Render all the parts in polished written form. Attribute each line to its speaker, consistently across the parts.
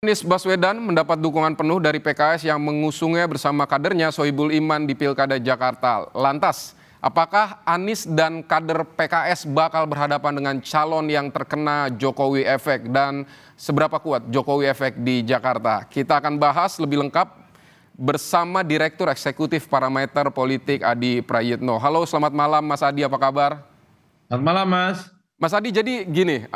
Speaker 1: Anies Baswedan mendapat dukungan penuh dari PKS yang mengusungnya bersama kadernya Sohibul Iman di Pilkada Jakarta. Lantas, apakah Anies dan kader PKS bakal berhadapan dengan calon yang terkena Jokowi efek dan seberapa kuat Jokowi efek di Jakarta? Kita akan bahas lebih lengkap bersama Direktur Eksekutif Parameter Politik Adi Prayitno. Halo, selamat malam Mas Adi, apa kabar?
Speaker 2: Selamat malam, Mas.
Speaker 1: Mas Adi, jadi gini,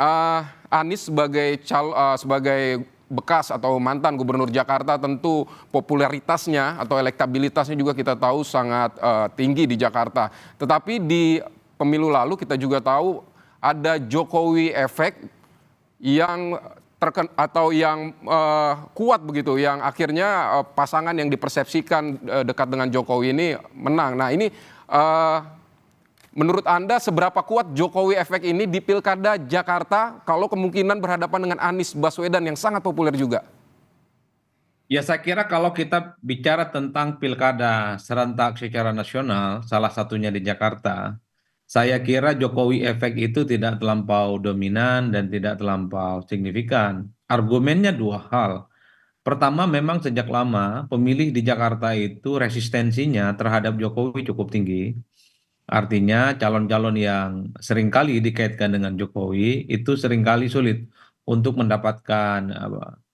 Speaker 1: Anies sebagai bekas atau mantan gubernur Jakarta tentu popularitasnya atau elektabilitasnya juga kita tahu sangat tinggi di Jakarta. Tetapi di pemilu lalu kita juga tahu ada Jokowi efek yang kuat begitu, yang akhirnya pasangan yang dipersepsikan dekat dengan Jokowi ini menang. Nah ini menurut Anda seberapa kuat Jokowi efek ini di Pilkada Jakarta kalau kemungkinan berhadapan dengan Anies Baswedan yang sangat populer juga?
Speaker 2: Ya, saya kira kalau kita bicara tentang pilkada serentak secara nasional, salah satunya di Jakarta, saya kira Jokowi efek itu tidak terlampau dominan dan tidak terlampau signifikan. Argumennya dua hal. Pertama, memang sejak lama pemilih di Jakarta itu resistensinya terhadap Jokowi cukup tinggi. Artinya calon-calon yang seringkali dikaitkan dengan Jokowi itu seringkali sulit untuk mendapatkan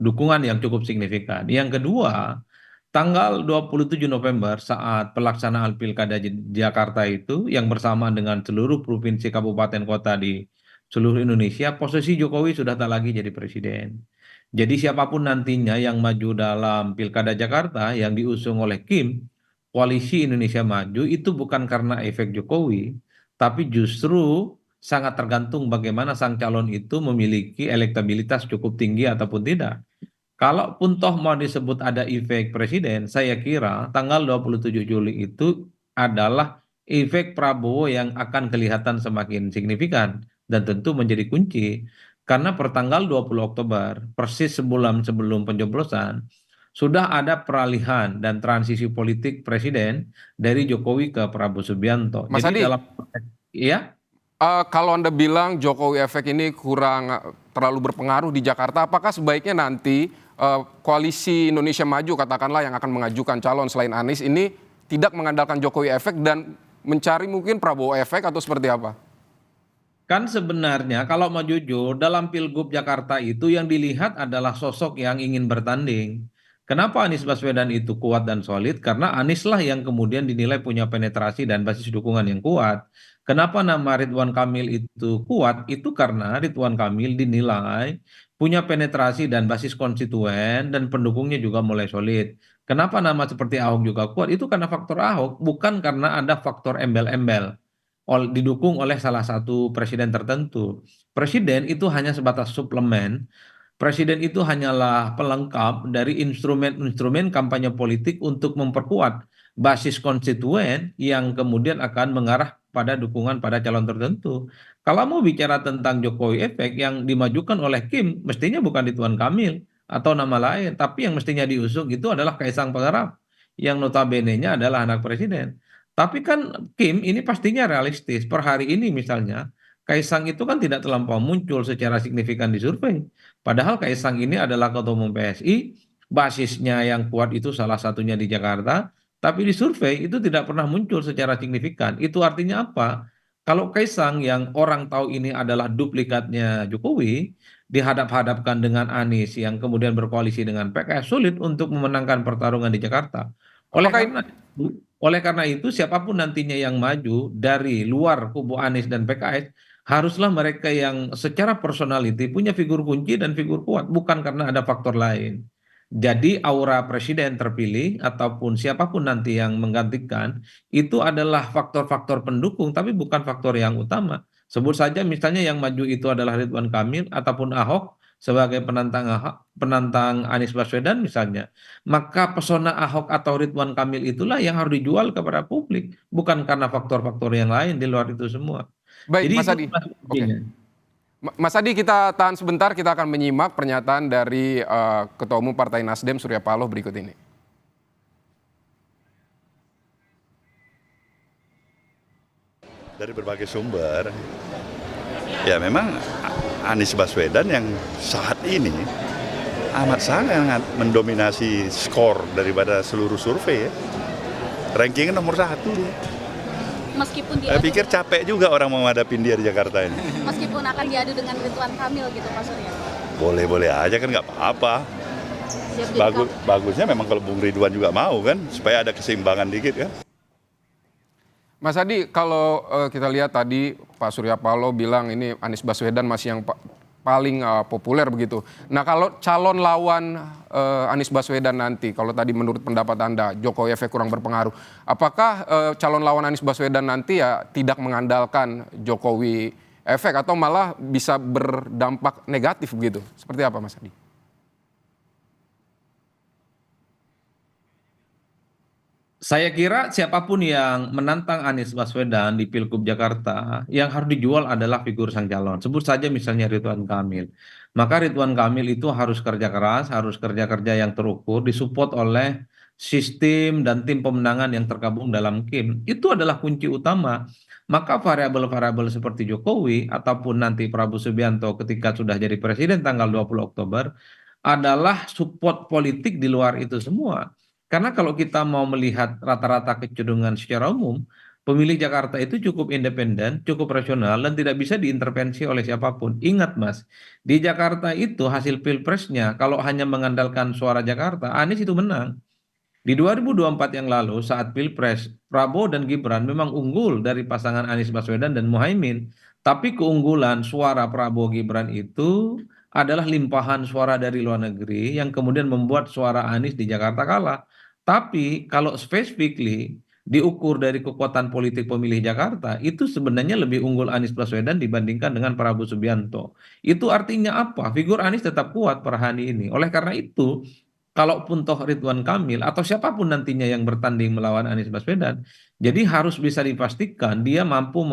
Speaker 2: dukungan yang cukup signifikan. Yang kedua, tanggal 27 November saat pelaksanaan Pilkada Jakarta itu yang bersamaan dengan seluruh provinsi kabupaten kota di seluruh Indonesia, posisi Jokowi sudah tak lagi jadi presiden. Jadi siapapun nantinya yang maju dalam Pilkada Jakarta yang diusung oleh Kim, Koalisi Indonesia Maju itu bukan karena efek Jokowi, tapi justru sangat tergantung bagaimana sang calon itu memiliki elektabilitas cukup tinggi ataupun tidak. Kalaupun toh mau disebut ada efek presiden, saya kira tanggal 27 Juli itu adalah efek Prabowo yang akan kelihatan semakin signifikan dan tentu menjadi kunci. Karena pertanggal 20 Oktober, persis sebulan sebelum pencoblosan, sudah ada peralihan dan transisi politik presiden dari Jokowi ke Prabowo Subianto.
Speaker 1: Mas
Speaker 2: Jadi
Speaker 1: Adi,
Speaker 2: dalam ya.
Speaker 1: kalau Anda bilang Jokowi efek ini kurang terlalu berpengaruh di Jakarta, apakah sebaiknya nanti koalisi Indonesia Maju katakanlah yang akan mengajukan calon selain Anies ini tidak mengandalkan Jokowi efek dan mencari mungkin Prabowo efek atau seperti apa?
Speaker 2: Kan sebenarnya kalau mau jujur dalam Pilgub Jakarta itu yang dilihat adalah sosok yang ingin bertanding. Kenapa Anies Baswedan itu kuat dan solid? Karena Anies lah yang kemudian dinilai punya penetrasi dan basis dukungan yang kuat. Kenapa nama Ridwan Kamil itu kuat? Itu karena Ridwan Kamil dinilai punya penetrasi dan basis konstituen dan pendukungnya juga mulai solid. Kenapa nama seperti Ahok juga kuat? Itu karena faktor Ahok, bukan karena ada faktor embel-embel didukung oleh salah satu presiden tertentu. Presiden itu hanya sebatas suplemen. Presiden itu hanyalah pelengkap dari instrumen-instrumen kampanye politik untuk memperkuat basis konstituen yang kemudian akan mengarah pada dukungan pada calon tertentu. Kalau mau bicara tentang Jokowi efek yang dimajukan oleh Kim, mestinya bukan Ridwan Kamil atau nama lain, tapi yang mestinya diusung itu adalah Kaisang Pangarap yang notabene-nya adalah anak presiden. Tapi kan Kim ini pastinya realistis. Per hari ini misalnya, Kaisang itu kan tidak terlampau muncul secara signifikan di survei. Padahal Kaisang ini adalah ketua umum PSI, basisnya yang kuat itu salah satunya di Jakarta, tapi di survei itu tidak pernah muncul secara signifikan. Itu artinya apa? Kalau Kaisang yang orang tahu ini adalah duplikatnya Jokowi, dihadap-hadapkan dengan Anies yang kemudian berkoalisi dengan PKS, sulit untuk memenangkan pertarungan di Jakarta. Oleh
Speaker 1: Apakah
Speaker 2: karena oleh karena itu, siapapun nantinya yang maju dari luar kubu Anies dan PKS, haruslah mereka yang secara personality punya figur kunci dan figur kuat, bukan karena ada faktor lain. Jadi aura presiden terpilih ataupun siapapun nanti yang menggantikan itu adalah faktor-faktor pendukung, tapi bukan faktor yang utama. Sebut saja misalnya yang maju itu adalah Ridwan Kamil ataupun Ahok sebagai penantang Anies Baswedan misalnya, maka pesona Ahok atau Ridwan Kamil itulah yang harus dijual kepada publik, bukan karena faktor-faktor yang lain di luar itu semua.
Speaker 1: Baik,
Speaker 2: Jadi
Speaker 1: Mas
Speaker 2: itu
Speaker 1: Adi. Oke.
Speaker 2: strateginya.
Speaker 1: Mas Adi, kita tahan sebentar, kita akan menyimak pernyataan dari Ketua Umum Partai Nasdem Surya Paloh berikut ini.
Speaker 3: Dari berbagai sumber, ya memang Anies Baswedan yang saat ini amat sangat mendominasi skor daripada seluruh survei ya. Rankingnya nomor 1 dia.
Speaker 4: Meskipun
Speaker 3: Saya pikir capek juga orang menghadapin dia di Jakarta ini.
Speaker 4: meskipun akan diadu dengan Ridwan Kamil gitu Pak Surya.
Speaker 3: Boleh-boleh aja kan nggak apa-apa.
Speaker 4: Siap jadi
Speaker 3: Bagusnya memang kalau Bung Ridwan juga mau kan, supaya ada keseimbangan dikit kan.
Speaker 1: Mas Adi, kalau kita lihat tadi Pak Surya Paloh bilang ini Anies Baswedan masih yang paling populer begitu. Nah kalau calon lawan Anies Baswedan nanti, kalau tadi menurut pendapat Anda Jokowi efek kurang berpengaruh, apakah calon lawan Anies Baswedan nanti ya tidak mengandalkan Jokowi efek atau malah bisa berdampak negatif begitu? Seperti apa Mas Adi?
Speaker 2: Saya kira siapapun yang menantang Anies Baswedan di Pilgub Jakarta, yang harus dijual adalah figur sang calon. Sebut saja misalnya Ridwan Kamil. Maka Ridwan Kamil itu harus kerja keras, harus kerja-kerja yang terukur, disupport oleh sistem dan tim pemenangan yang tergabung dalam KIM. Itu adalah kunci utama. Maka variabel-variabel seperti Jokowi ataupun nanti Prabowo Subianto ketika sudah jadi presiden tanggal 20 Oktober adalah support politik di luar itu semua. Karena kalau kita mau melihat rata-rata kecenderungan secara umum, pemilih Jakarta itu cukup independen, cukup rasional, dan tidak bisa diintervensi oleh siapapun. Ingat Mas, di Jakarta itu hasil pilpresnya, kalau hanya mengandalkan suara Jakarta, Anies itu menang. Di 2024 yang lalu saat pilpres, Prabowo dan Gibran memang unggul dari pasangan Anies Baswedan dan Muhaimin. Tapi keunggulan suara Prabowo Gibran itu adalah limpahan suara dari luar negeri yang kemudian membuat suara Anies di Jakarta kalah. Tapi kalau specifically diukur dari kekuatan politik pemilih Jakarta, itu sebenarnya lebih unggul Anies Baswedan dibandingkan dengan Prabowo Subianto. Itu artinya apa? Figur Anies tetap kuat per hari ini. Oleh karena itu, kalaupun toh Ridwan Kamil atau siapapun nantinya yang bertanding melawan Anies Baswedan, jadi harus bisa dipastikan dia mampu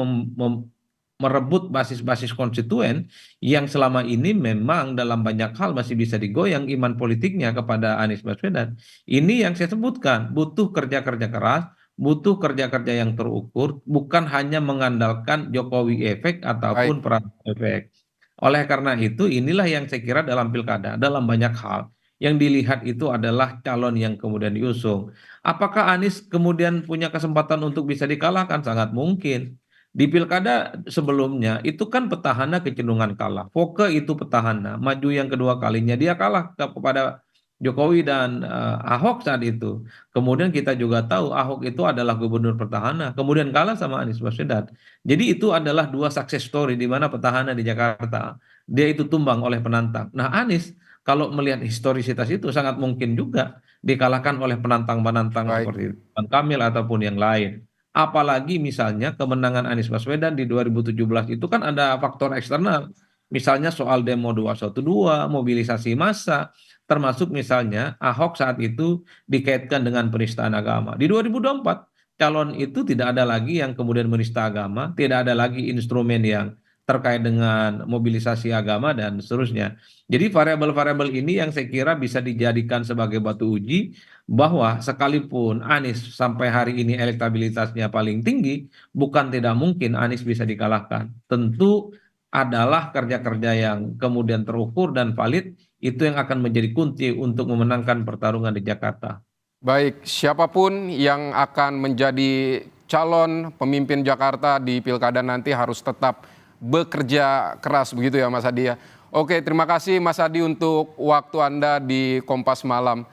Speaker 2: merebut basis-basis konstituen yang selama ini memang dalam banyak hal masih bisa digoyang iman politiknya kepada Anies Baswedan. Ini yang saya sebutkan, butuh kerja-kerja keras, butuh kerja-kerja yang terukur, bukan hanya mengandalkan Jokowi efek
Speaker 1: Baik.
Speaker 2: ataupun Prabowo efek. Oleh karena itu, inilah yang saya kira dalam pilkada, dalam banyak hal, yang dilihat itu adalah calon yang kemudian diusung. Apakah Anies kemudian punya kesempatan untuk bisa dikalahkan? Sangat mungkin. Di pilkada sebelumnya itu kan petahana kecenderungan kalah. Foke itu petahana, maju yang kedua kalinya dia kalah kepada Jokowi dan Ahok saat itu. Kemudian kita juga tahu Ahok itu adalah gubernur petahana, kemudian kalah sama Anies Baswedan. Jadi itu adalah dua success story di mana petahana di Jakarta dia itu tumbang oleh penantang. Nah Anies kalau melihat historisitas itu sangat mungkin juga dikalahkan oleh penantang-penantang
Speaker 1: Baik.
Speaker 2: seperti Ridwan Kamil ataupun yang lain. Apalagi misalnya kemenangan Anies Baswedan di 2017 itu kan ada faktor eksternal. Misalnya soal demo 212, mobilisasi massa, termasuk misalnya Ahok saat itu dikaitkan dengan penistaan agama. Di 2024 calon itu tidak ada lagi yang kemudian menista agama, tidak ada lagi instrumen yang terkait dengan mobilisasi agama dan seterusnya. Jadi variabel-variabel ini yang saya kira bisa dijadikan sebagai batu uji bahwa sekalipun Anies sampai hari ini elektabilitasnya paling tinggi, bukan tidak mungkin Anies bisa dikalahkan. Tentu adalah kerja-kerja yang kemudian terukur dan valid, itu yang akan menjadi kunci untuk memenangkan pertarungan di Jakarta.
Speaker 1: Baik, siapapun yang akan menjadi calon pemimpin Jakarta di pilkada nanti harus tetap bekerja keras begitu ya Mas Adi ya. Oke, terima kasih Mas Adi untuk waktu Anda di Kompas Malam.